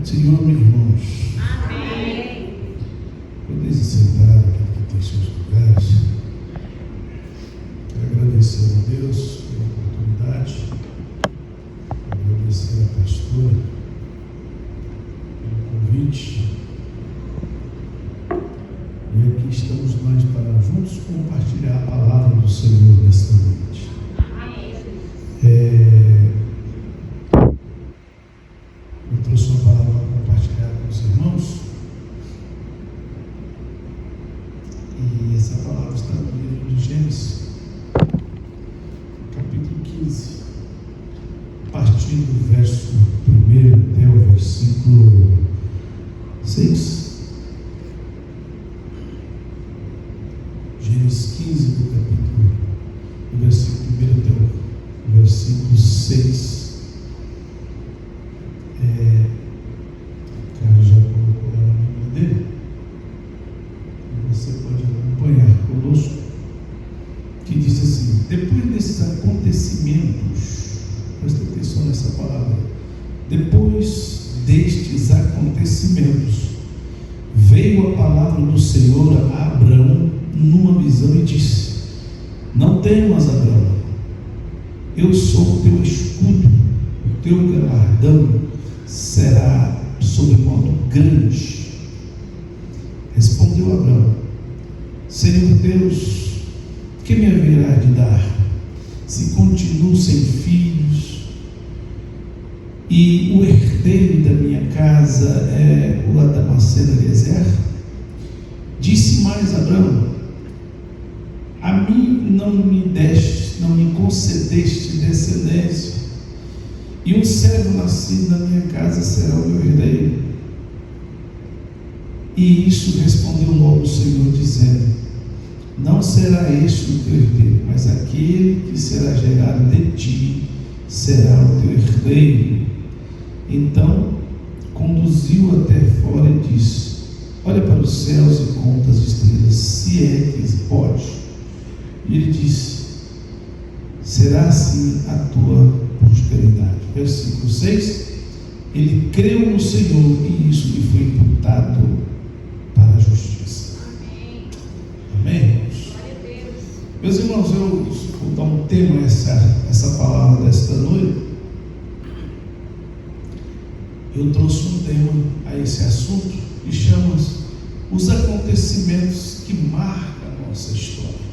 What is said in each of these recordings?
Senhor, meus irmãos. Amém. Podem se sentar aqui que tem seus lugares. Quero agradecer a Deus pela oportunidade, agradecer a pastora pelo convite. E aqui estamos nós para juntos compartilhar a palavra do Senhor nesta noite. Eu trouxe uma palavra para compartilhar com os irmãos. E essa palavra está no livro de Gênesis, capítulo 15, a partir do verso 1 até o versículo 6. Gênesis 15, do capítulo, do versículo 1 até o versículo 6. O cara já colocou lá na Bíblia dele. Você pode acompanhar conosco, que diz assim: depois desses acontecimentos, presta atenção nessa palavra, depois destes acontecimentos, veio a palavra do Senhor a Abrão numa visão e disse: não temas, Abrão, eu sou o teu escudo, o teu galardão será sobremodo grande. Respondeu Abrão: Senhor Deus, que me haverá de dar, se continuo sem filhos, e o herdeiro da minha casa é o Damasceno Eliezer? Disse mais Abrão: a mim não me concedeste descendência, e um servo nascido na minha casa será o meu herdeiro. E isso respondeu logo o Senhor, dizendo: não será este o teu herdeiro, mas aquele que será gerado de ti será o teu herdeiro. Então conduziu até fora e disse: olha para os céus e conta as estrelas, se é que pode. E ele disse: será assim a tua prosperidade. Versículo 6. Ele creu no Senhor e isso lhe foi imputado para a justiça. Amém, irmãos? Meus irmãos, eu vou dar um tema a essa palavra desta noite. Eu trouxe um tema a esse assunto que chama os acontecimentos que marcam a nossa história.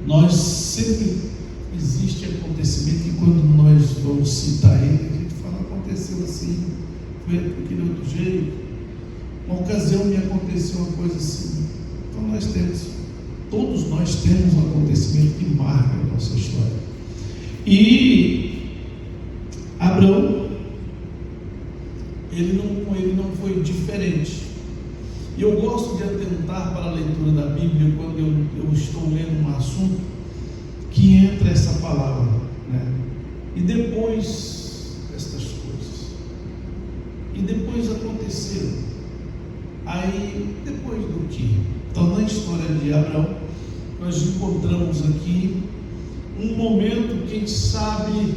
Nós sempre existe acontecimento que quando nós vamos citar ele, a gente fala: aconteceu assim, foi daquele outro jeito, uma ocasião me aconteceu uma coisa assim. Então todos nós temos um acontecimento que marca a nossa história. E Abrão, ele não foi diferente. E eu gosto de atentar para a leitura da Bíblia quando eu estou lendo um assunto que entra essa palavra, né? E depois estas coisas. E depois aconteceram. Aí, depois do que? Então, na história de Abrão, nós encontramos aqui um momento, quem sabe,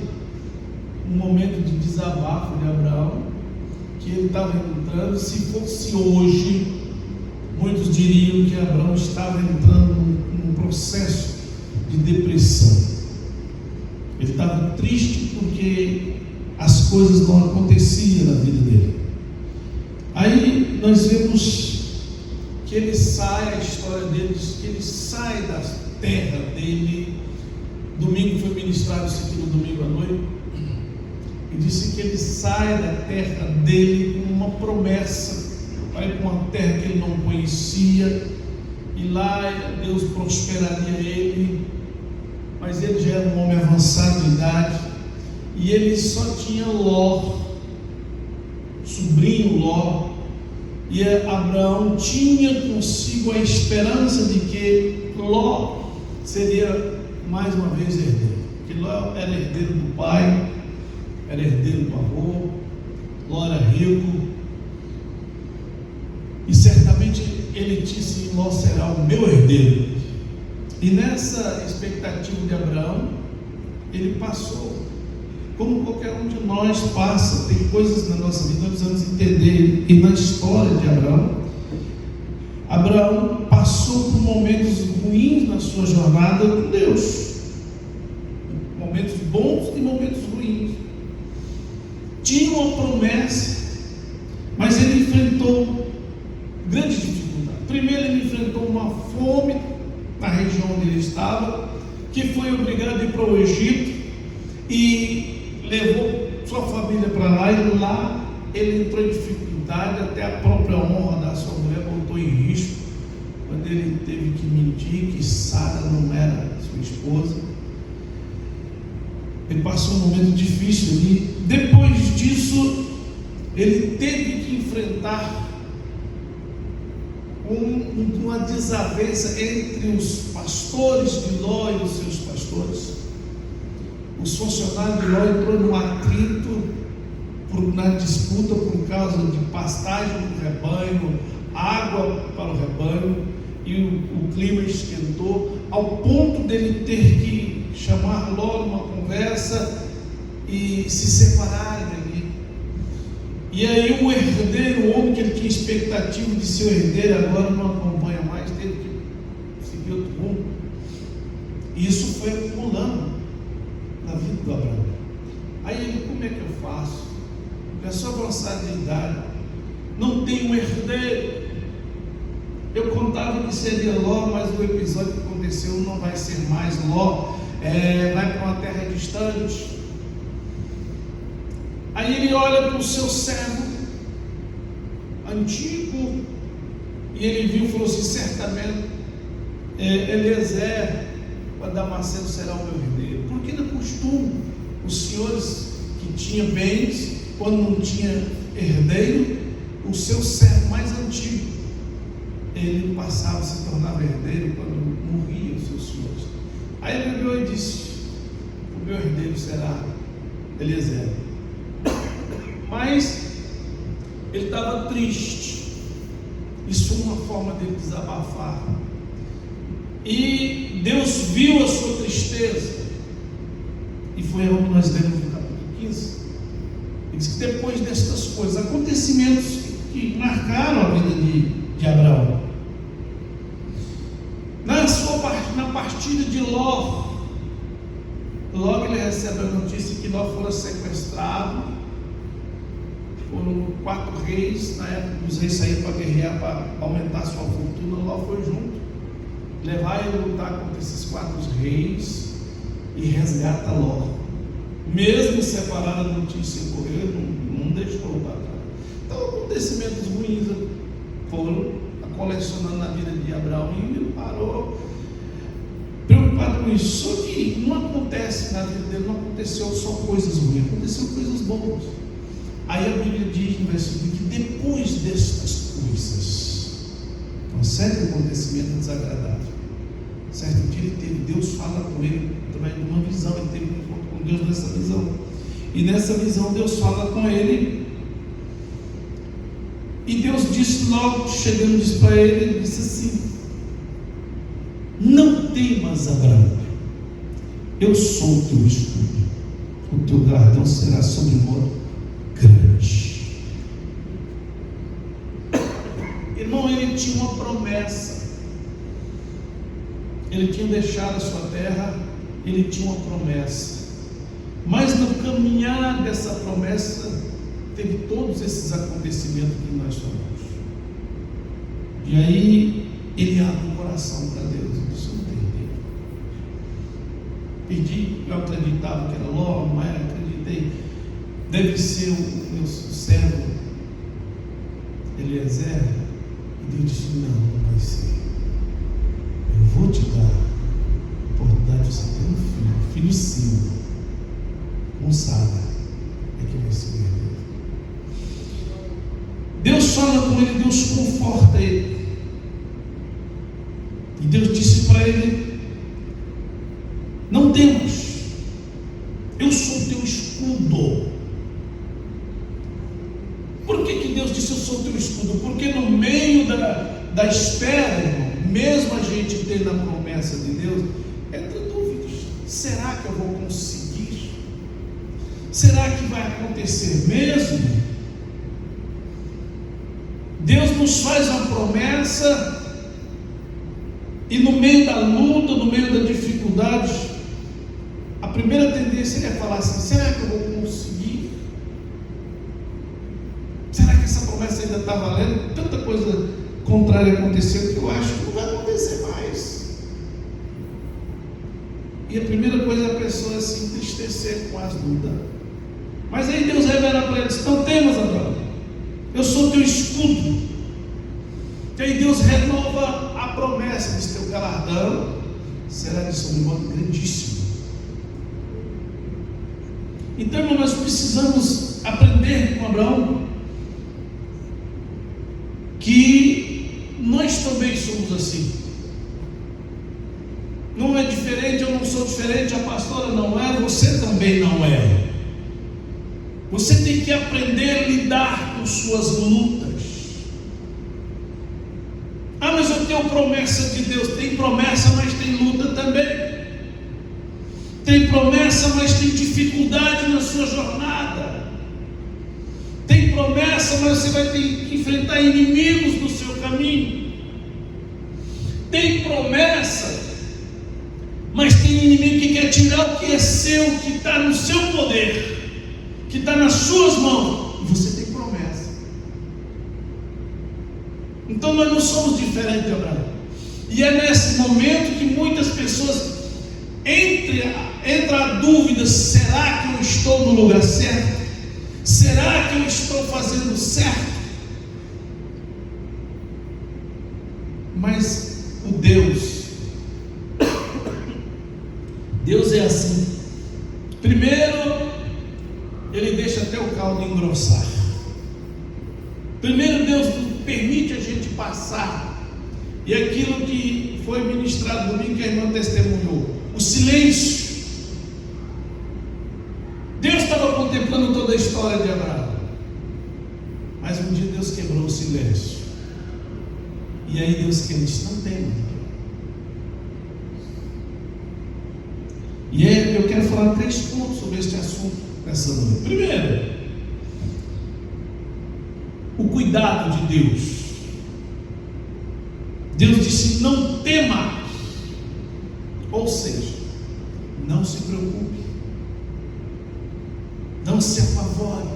um momento de desabafo de Abraão, que ele estava entrando. Se fosse hoje, muitos diriam que Abraão estava entrando num processo de depressão. Ele estava triste porque as coisas não aconteciam na vida dele. Aí nós vemos que ele sai, a história dele diz que ele sai da terra dele. Domingo foi ministrado isso aqui no domingo à noite, e disse que ele sai da terra dele com uma promessa, vai para uma terra que ele não conhecia, e lá Deus prosperaria ele, mas ele já era um homem avançado de idade, e ele só tinha Ló, sobrinho Ló, e Abraão tinha consigo a esperança de que Ló seria mais uma vez herdeiro, que Ló era herdeiro do pai, era herdeiro do avô, Ló era rico, e certamente ele disse: Ló será o meu herdeiro. E nessa expectativa de Abraão, ele passou. como qualquer um de nós passa, tem coisas na nossa vida que nós precisamos entender. E na história de Abraão passou por momentos ruins na sua jornada com Deus, momentos bons e momentos ruins. Tinha uma promessa, mas ele enfrentou grandes dificuldades. Primeiro, ele enfrentou uma fome na região onde ele estava, que foi obrigado a ir para o Egito e levou sua família para lá, e lá ele entrou em dificuldade, até a própria honra da sua mulher botou em risco, quando ele teve que mentir que Sara não era sua esposa. Ele passou um momento difícil ali. Depois disso, ele teve que enfrentar uma desavença entre os pastores de Ló e os seus pastores. Os funcionários de Ló entrou num atrito na disputa por causa de pastagem do rebanho, água para o rebanho, e o clima esquentou ao ponto dele ter que chamar Ló numa conversa e se separarem ali. E aí o herdeiro, o homem que ele tinha expectativa de ser o herdeiro, agora não acompanha mais, teve que seguir outro rumo. E isso foi acumulando na vida do Abraão. Aí ele, como é que eu faço? Pessoa avançada de idade, não tem um herdeiro. Eu contava que seria Ló, mas o episódio que aconteceu não vai ser mais Ló, vai para uma terra distante. Aí ele olha para o seu servo antigo, e ele viu e falou assim: certamente Eliezer, o Damasceno, será o meu herdeiro. Porque no costume, os senhores que tinham bens, quando não tinha herdeiro, o seu servo mais antigo, ele passava, se tornava herdeiro quando morria os seus senhores. Aí ele olhou e disse: o meu herdeiro será Eliezer. Mas ele estava triste. Isso foi uma forma dele desabafar. E Deus viu a sua tristeza, e foi onde nós lemos no capítulo 15. Ele diz que depois destas coisas, acontecimentos que marcaram a vida de Abraão, na partida de Ló, logo ele recebe a notícia que Ló fora sequestrado. Foram 4 reis, na época os reis saíram para guerrear, para aumentar sua fortuna. Ló foi junto, levar ele a lutar contra esses 4 reis, e resgata Ló. Mesmo separado, a notícia correu, não deixou para trás. Então, acontecimentos ruins foram colecionando na vida de Abraão, e ele parou preocupado com isso. Só que não acontece na vida dele, não aconteceu só coisas ruins, aconteceu coisas boas. Aí a Bíblia diz no versículo que depois destas coisas, uma série de acontecimentos desagradáveis, certo dia ele teve, Deus fala com ele através de uma visão, ele teve um encontro com Deus nessa visão, e nessa visão Deus fala com ele, e Deus disse logo, chegando, disse para ele, ele disse assim: não temas, Abraão, eu sou o teu escudo, o teu galardão será sobre modo grande. Irmão, ele tinha uma promessa, ele tinha deixado a sua terra, ele tinha uma promessa, mas no caminhar dessa promessa teve todos esses acontecimentos que nós falamos. E aí ele abre o coração para Deus e disse: eu não tenho Deus. Pedi, eu acreditava que era Ló, não era, acreditei, deve ser o meu servo Eliezer. E Deus disse: não vai ser. Eu vou te dar a oportunidade de você ter um filho seu, com Sara, é que vai ser o herdeiro. Deus fala com ele, Deus conforta ele, e Deus disse para ele: não temas, eu sou o teu escudo. Por que Deus disse: eu sou o teu escudo? Porque no meio da espera, irmão, mesmo a gente tendo a promessa de Deus, entra dúvidas: será que eu vou conseguir? Será que vai acontecer mesmo? Deus nos faz uma promessa e no meio da luta, no meio da dificuldade, a primeira tendência é falar assim: será que eu vou conseguir? Será que essa promessa ainda está valendo? Tanta coisa contrária aconteceu que eu acho que não vai acontecer mais. E a primeira coisa é a pessoa se entristecer com as dúvidas. Mas aí Deus revela para eles: não temas, Abraão, eu sou teu escudo. E aí Deus renova a promessa: diz, teu galardão será de sobremodo grandíssimo. Então, irmão, nós precisamos aprender com Abraão que nós também somos assim. Não é diferente, eu não sou diferente, a pastora não é, você também não é. Você tem que aprender a lidar com suas lutas. Ah, mas eu tenho promessa de Deus. Tem promessa, mas tem luta também. Tem promessa, mas tem dificuldade na sua jornada. Tem promessa, mas você vai ter que enfrentar inimigos no seu caminho. Tem promessa, mas tem inimigo que quer tirar o que é seu, que está no seu poder, que está nas suas mãos, e você tem promessa. Então nós não somos diferentes de Abraão. E é nesse momento que muitas pessoas entra a dúvida: será que eu estou no lugar certo? Será que eu estou fazendo certo? Mas o Deus é assim. Primeiro, Ele deixa até o caldo engrossar. Primeiro, Deus permite a gente passar. E aquilo que foi ministrado domingo, que a irmã testemunhou, o silêncio. Deus estava contemplando toda a história de Abraão, mas um dia Deus quebrou o silêncio. E aí Deus disse: não tema. E aí eu quero falar 3 pontos sobre este assunto nessa noite. Primeiro, o cuidado de Deus. Deus disse: não tema. Ou seja, não se preocupe, não se apavore.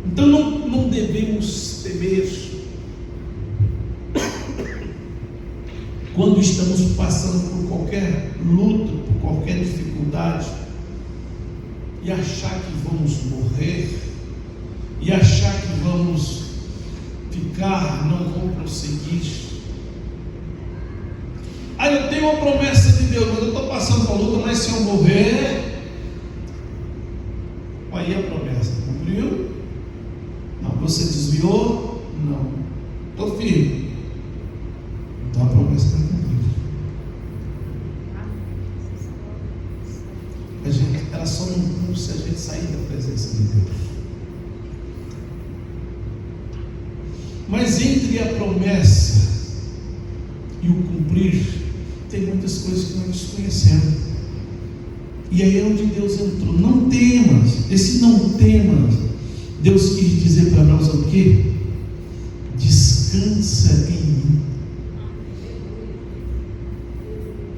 Então não devemos temer quando estamos passando por qualquer luta, por qualquer dificuldade, e achar que vamos morrer, e achar que vamos ficar, não vamos prosseguir. Ah, eu tenho uma promessa de Deus, mas eu estou passando por luta, mas se eu morrer, aí a promessa cumpriu? Não. Você desviou? Não. Estou firme. Então a promessa vai cumprir. Ela só não cumpre se a gente sair da presença de Deus. Mas entre a promessa e o cumprir, tem muitas coisas que nós desconhecemos. E aí é onde Deus entrou. Não temas. Esse não temas, Deus quis dizer para nós o quê? Descansa em mim.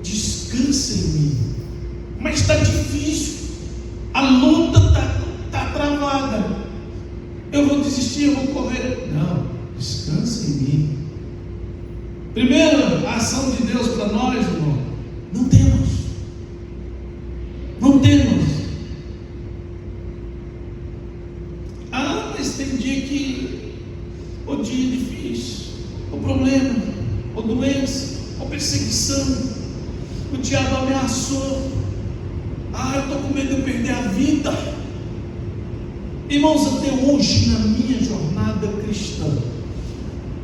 Descansa em mim. Mas está difícil. A luta está travada. Eu vou desistir, eu vou correr. Não, descansa em mim. Primeiro, a ação de Deus para nós, irmão: não temos. Não temos. Ah, mas tem dia que o dia é difícil, o problema, ou doença, ou perseguição, o diabo ameaçou. Ah, eu estou com medo de eu perder a vida. Irmãos, até hoje na minha jornada cristã,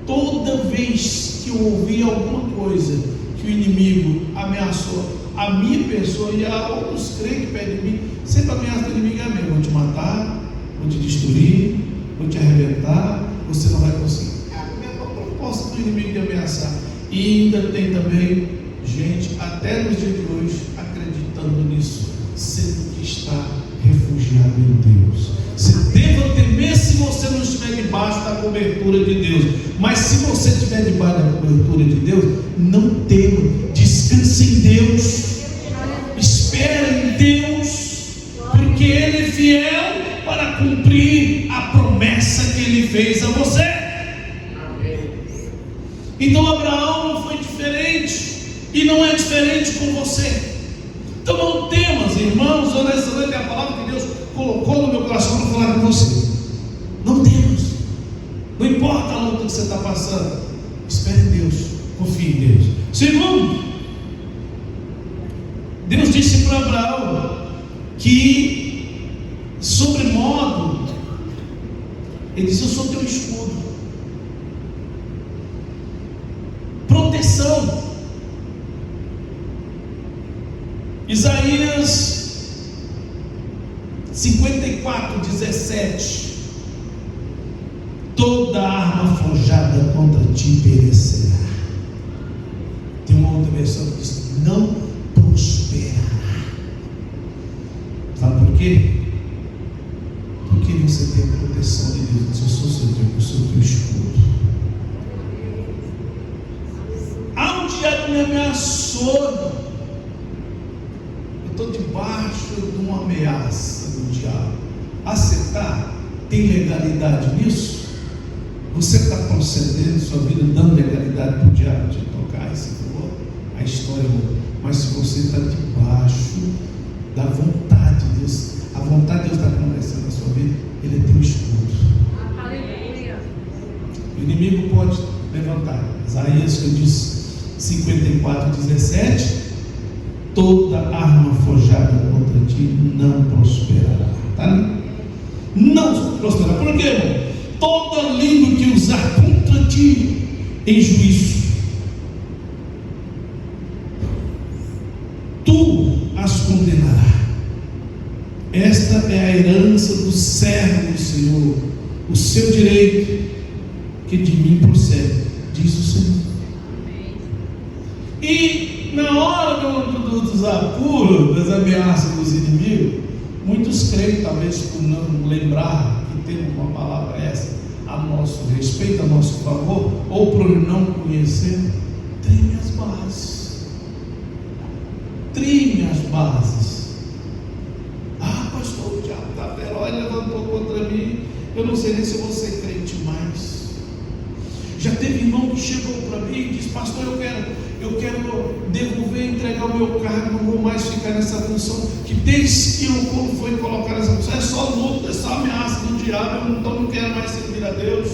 toda vez que eu ouvi alguma coisa que o inimigo ameaçou a minha pessoa e a outros crentes perto de mim, sempre ameaça do inimigo: é mesmo, vou te matar, vou te destruir, vou te arrebentar, você não vai conseguir. É a mesma proposta do inimigo de ameaçar. E ainda tem também gente, até nos dias de hoje, acreditando nisso, sendo que Deus. Você deva temer se você não estiver debaixo da cobertura de Deus. Mas se você estiver debaixo da cobertura de Deus, não tema, descanse em Deus, espere em Deus, porque Ele é fiel para cumprir a promessa que Ele fez a você. Então Abraão não foi diferente, e não é diferente com você. Então não temas, irmãos, honestamente, a palavra que Deus colocou no meu coração para falar com você. Não temas, não importa a luta que você está passando, espere em Deus, confie em Deus. Segundo, Deus disse para Abraão que, sobremodo, Ele disse: eu sou teu escudo, proteção. Isaías 54:17: toda arma forjada contra ti perecerá. Tem uma outra versão que diz: não prosperará. Sabe por quê? Porque você tem a proteção de Deus. Eu sou teu escudo. Ah, o diabo me ameaçou. Estou debaixo de uma ameaça do diabo. Acertar, tem legalidade nisso? Você está procedendo sua vida dando legalidade para o diabo te tocar? E se for, a história é boa. Mas se você está debaixo da vontade de Deus, a vontade de Deus está acontecendo na sua vida, Ele é teu escudo. Aleluia. O inimigo pode levantar. Isaías que diz 54:17: toda arma forjada contra ti não prosperará. Tá? Não prosperará. Por quê, irmão? Toda língua que usar contra ti em juízo, tu as condenarás. Esta é a herança do servo do Senhor, o seu direito que de mim procede, diz o Senhor. E na hora dos apuros, das ameaças dos inimigos, muitos creem, talvez por não lembrar que tem uma palavra essa a nosso respeito, a nosso favor, ou por não conhecer, treme as bases. Treme as bases. Ah, pastor, o diabo está feroz, levantou contra mim. Eu não sei nem se você é crente mais. Já teve irmão que chegou para mim e disse: pastor, eu quero devolver, entregar o meu cargo, não vou mais ficar nessa função, que desde que eu fui colocar nessa função, é só luta, é só ameaça do diabo, então não quero mais servir a Deus.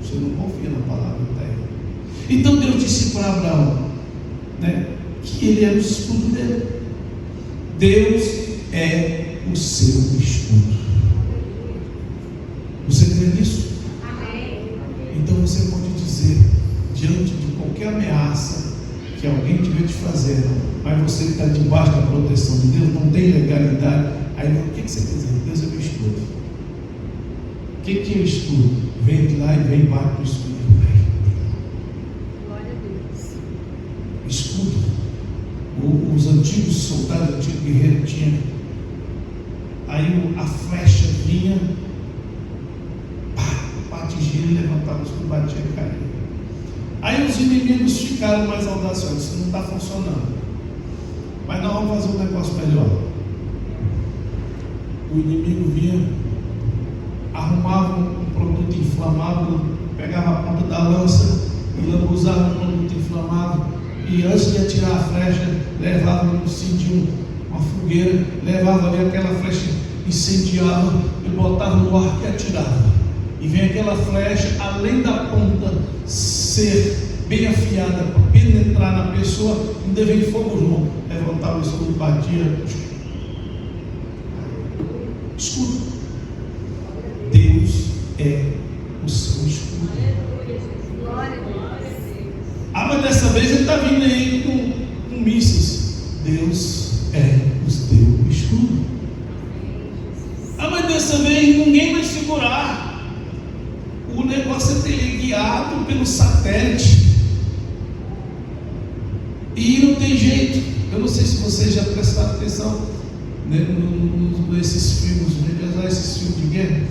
Você não confia na palavra da terra. Então Deus disse para Abraão, né, que ele era o escudo dele. Deus é o seu escudo. Você crê nisso? Então você pode dizer, diante de qualquer ameaça que alguém tiver te fazendo, mas você está debaixo da proteção de Deus, não tem legalidade, aí o que você quer dizer? Deus é meu escudo. O que é o escudo? Vem de lá e vem e bate no escudo. Glória a Deus. Escudo. Os antigos soldados, o antigo guerreiro tinha. Aí a flecha vinha, atingia, levantava o escudo, batia e caía. Aí os inimigos ficaram mais audaciosos: isso não está funcionando, mas nós vamos fazer um negócio melhor. O inimigo vinha, arrumava um produto inflamável, pegava a ponta da lança e usava o produto inflamável, e antes de atirar a flecha, levava uma fogueira, levava ali aquela flecha, incendiava e botava no ar e atirava. E vem aquela flecha, além da ponta ser bem afiada para penetrar na pessoa, ainda vem fogo junto. Levantava o escudo, batia. Escudo. Deus é o seu escudo. Glória a Deus. Ah, mas dessa vez ele está vindo aí com mísseis. Deus é o teu escudo. Ah, mas dessa vez ninguém vai segurar. O negócio é ter guiado pelo satélite. E não tem jeito. Eu não sei se vocês já prestaram atenção. né, nesses filmes, esses filmes de guerra.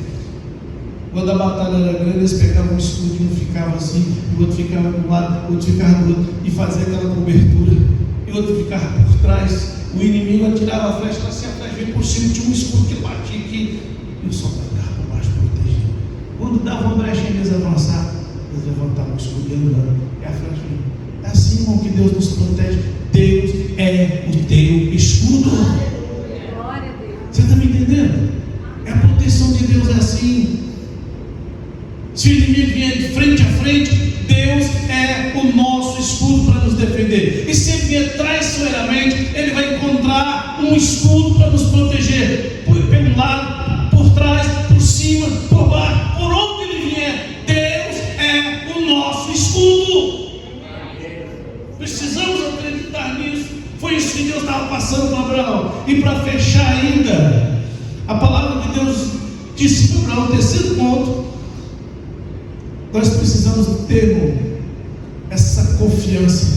Quando a batalha era grande, eles pegavam um escudo e um ficava assim, e o outro ficava do lado, o outro ficava do outro, e fazia aquela cobertura, e o outro ficava por trás. O inimigo atirava a flecha, assim, a flecha vinha por cima, tinha um escudo que batia aqui, e o soldado ficava por baixo protegido. Quando dava uma brecha eles avançavam, eles levantavam o escudo e andavam, e a flecha vinha. É assim, irmão, que Deus nos protege. Deus é o teu escudo. Glória a Deus. Você está me entendendo? A proteção de Deus é assim. Se o inimigo vier de frente a frente, Deus é o nosso escudo para nos defender. E se ele vier traiçoeiramente, ele vai encontrar um escudo para nos proteger. Pelo lado, por trás, por cima, por baixo, por onde ele vier, Deus é o nosso escudo. Precisamos acreditar nisso. Foi isso que Deus estava passando para Abraão. E para fechar ainda, a palavra de Deus disse para Abraão, terceiro ponto, nós precisamos ter, irmão, essa confiança.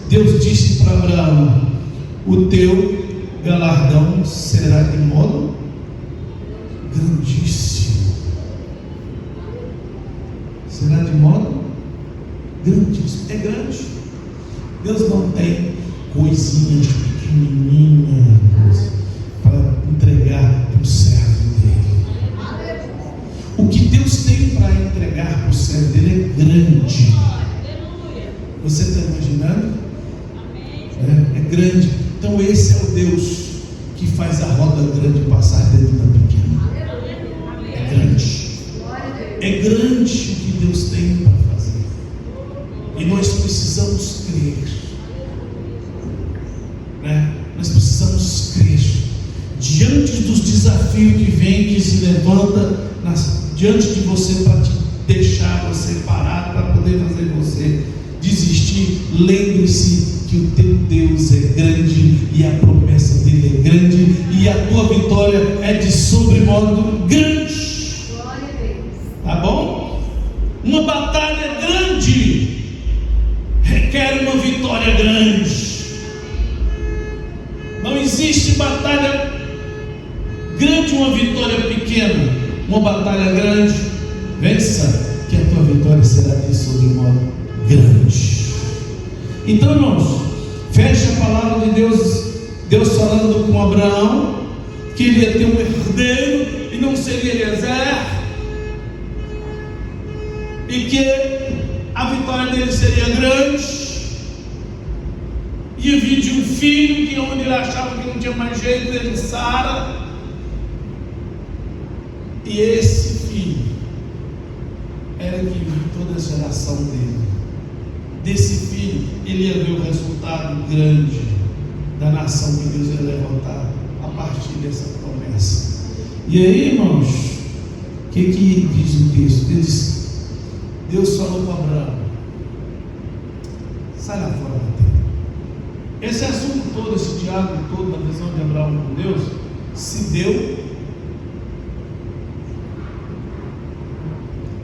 Deus disse para Abraão: o teu galardão será de modo grandíssimo. Será de modo grandíssimo. É grande. Deus não tem coisinhas pequenininhas para entregar para o servo dele. O que Deus tem para entregar para o servo dele é grande. Você está imaginando? É grande. Então esse é o Deus que faz a roda grande passar dentro da pequena. É grande. É grande o que Deus tem para fazer. E nós precisamos crer. Nós precisamos crer. Diante dos desafios que vem, que se levanta diante de você para te deixar você parado, para poder fazer você desistir, lembre-se que o teu Deus é grande e a promessa dele é grande e a tua vitória é de sobremodo grande. Glória a Deus. Tá bom? Uma batalha grande requer uma vitória grande. Não existe batalha grande, uma vitória pequena. Uma batalha grande, vença, que a tua vitória será de sobremodo grande. Então, irmãos, fecha a palavra de Deus. Deus falando com Abraão que ele ia ter um herdeiro e não seria Eliezer, e que a vitória dele seria grande. Ia vir de um filho que onde ele achava que não tinha mais jeito, ele Sara. E esse filho era que viu toda a geração dele. Desse filho, ele ia ver o resultado grande da nação que Deus ia levantar a partir dessa promessa. E aí, irmãos, o que diz o texto? Ele diz: Deus falou para Abraão: sai lá fora da terra. Esse assunto todo, esse diálogo todo da visão de Abraão com Deus, se deu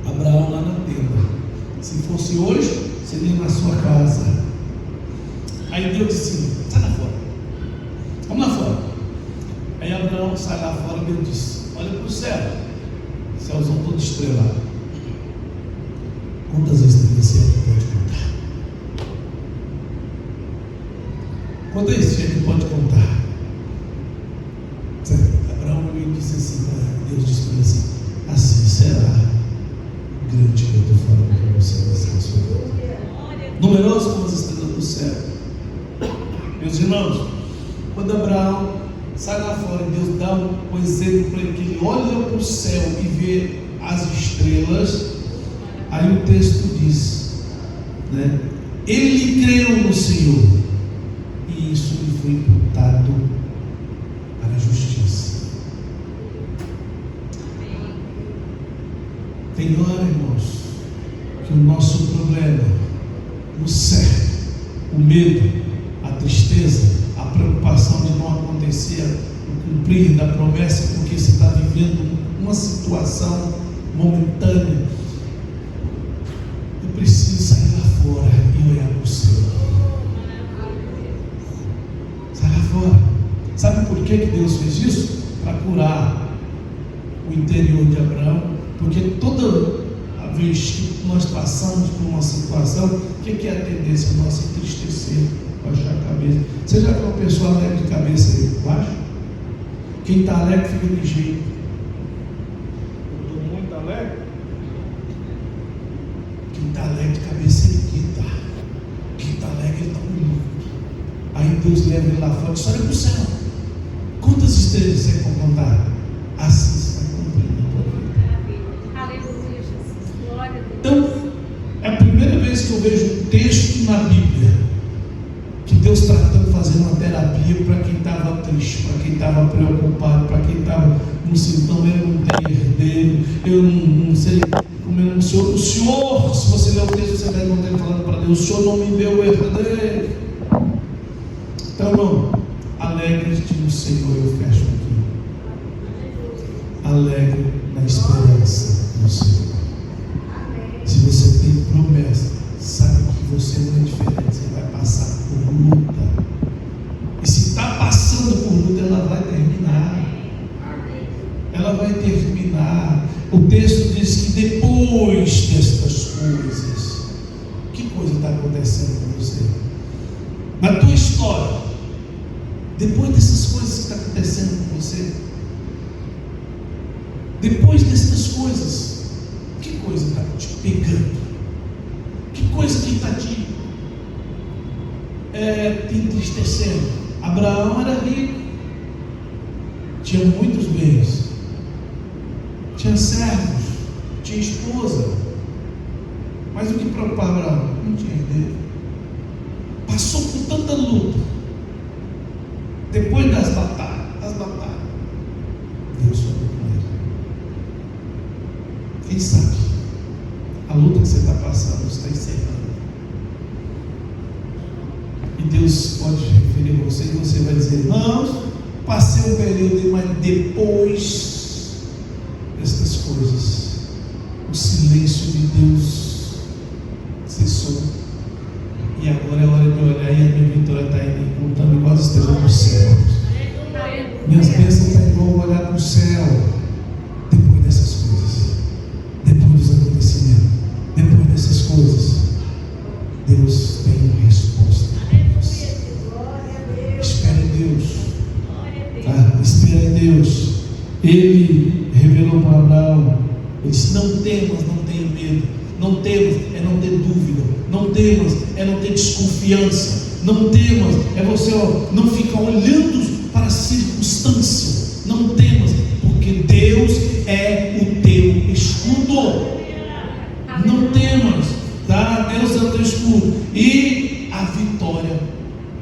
Abraão lá na tenda. Se fosse hoje, seria na sua casa. Aí Deus disse: sai lá fora, vamos lá fora. Aí Abraão sai lá fora e Deus disse: olha para o céu, céuzão todo estrelado. Quantas estrelas você pode contar? Quantas estrelas pode contar? Abraão disse assim para Deus, disse para ele assim: assim será grande que eu estou falando para você nessa sua vida. Numerosos como as estrelas do céu. Meus irmãos, quando Abraão sai lá fora, Deus dá um exemplo para ele, que ele olha para o céu e vê as estrelas. Aí o texto diz, né? Ele creu no Senhor e isso lhe foi imputado para a justiça. Tem hora, irmãos, que o nosso problema, o certo, o medo, a tristeza, a preocupação de não acontecer o cumprir da promessa, porque você está vivendo uma situação momentânea. Eu preciso sair lá fora e olhar para o céu. Sai lá fora. Sabe por que Deus fez isso? Para curar o interior de Abraão. Porque toda vez que nós passamos por uma situação, o que é a tendência? Nós se entristecer, baixar a cabeça. Você já viu uma pessoa alegre de cabeça aí baixo? Quem está alegre fica de jeito. Eu estou muito alegre. Quem está alegre de cabeça erguida. Quem está alegre está humilde. Aí Deus leva ele lá fora e diz: olha para o céu. Quantas estrelas você quer contar? Assim você vai cumprir na tua vida. Aleluia, Jesus. Glória a Deus. Então, é a primeira vez que eu vejo um texto na Bíblia que Deus tratando de fazer uma terapia para quem estava triste, para quem estava preocupado, para quem estava no sintoma: eu não tenho herdeiro, eu não sei como eu não sou. O Senhor, se você ler o texto, você vai encontrar falando para Deus: o Senhor não me deu o herdeiro. Então, irmão, alegre-te no Senhor. Eu fecho aqui. Alegre na esperança no Senhor. Se você tem promessa, sabe que você não é diferente. Você vai passar por luta. E se está passando por luta, ela vai terminar. Ela vai terminar. O texto diz que depois destas coisas, que coisa está acontecendo com você? Na tua história, depois dessas coisas que estão acontecendo com você, depois dessas coisas, que coisa está te pegando? Que coisa que está te entristecendo? Abraão era rico, tinha muitos bens, tinha servos, tinha esposa, mas o que preocupava Abraão? Não tinha herdeiro. Passou por tanta luta. Depois das batalhas, Deus falou com ele. Quem sabe a luta que você está passando está encerrando, e Deus pode referir a você, e você vai dizer: não, passei um período, mas depois destas coisas, o silêncio de Deus cessou. E agora é hora de olhar, e a minha vitória está indo contando igual as estrelas do céu. Minhas bênçãos estão igual olhar para o céu. Depois dessas coisas, depois dos acontecimentos, depois dessas coisas, Deus tem uma resposta para você. Espere em Deus. Tá? Espere em Deus. Ele revelou para Abraão. Ele disse: não temas, não tenha medo. Não temas é não ter dúvida. Não temas é não ter desconfiança. Não temas é você não ficar olhando para a circunstância. Não temas, porque Deus é o teu escudo. Não temas, tá? Deus é o teu escudo. E a vitória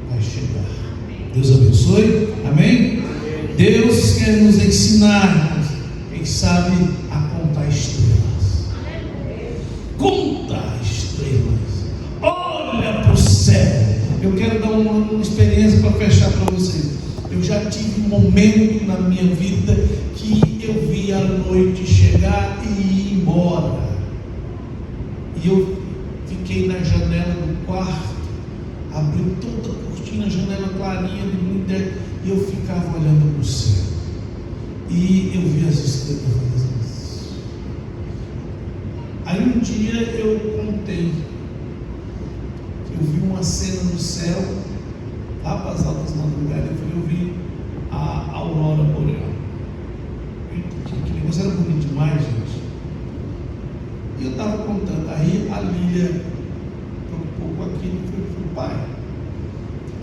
vai chegar. Deus abençoe. Amém? Deus quer nos ensinar, quem sabe, a contar estrelas. Conta estrelas. Olha para o céu. Eu quero dar uma experiência para fechar para vocês. Eu já tive um momento na minha vida que eu vi a noite chegar e ir embora. E eu fiquei na janela do quarto, abri toda a cortina, janela clarinha de muita, e eu ficava olhando para o céu. E eu vi as estrelas. Aí um dia eu contei, eu vi uma cena no céu, lá para as altas madrugadas, eu vi a aurora boreal. Que negócio era bonito demais, gente. E eu estava contando, aí a Lília preocupou com aquilo e falou: pai,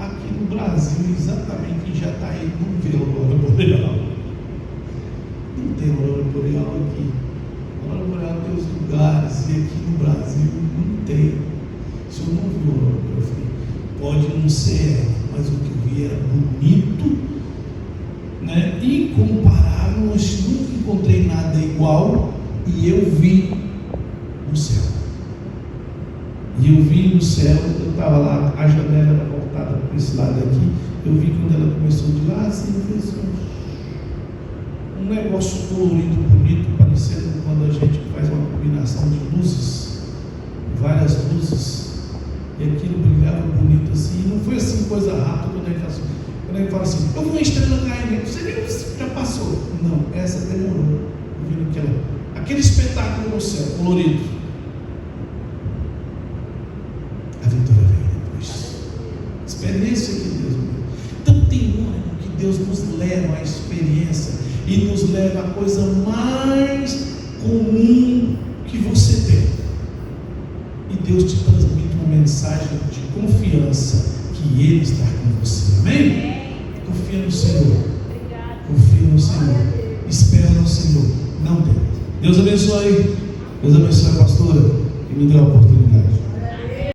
aqui no Brasil, exatamente em Jataí, não vê aurora boreal. Não tem aurora boreal aqui. A aurora boreal tem os lugares, e aqui no Brasil não tem. O senhor não viu a aurora boreal? Eu falei: pode não ser ela, mas o que eu vi era bonito, né? Incomparável, mas nunca encontrei nada igual. E eu vi no céu. E eu vi no céu, eu estava lá, a janela era voltada para esse lado aqui. Eu vi quando ela começou de lá, assim, fez um negócio colorido, bonito, parecendo quando a gente faz uma combinação de luzes, várias luzes, e aquilo brilhava bonito assim. E não foi assim coisa rápida, né? Quando ele fala assim, eu vi uma estrela caindo, você viu, já passou. Não, essa demorou. Vindo aquele espetáculo no céu, colorido. A vitória vem depois. Experiência de Deus. Então tem hora que Deus nos leva à experiência e nos leva à coisa mais comum que você tem. E Deus te transmite uma mensagem de confiança que Ele está com você. Amém? Confia no Senhor. Confia no Senhor. Espera no Senhor. Não tem. Deus abençoe. Deus abençoe a pastora que me deu a oportunidade.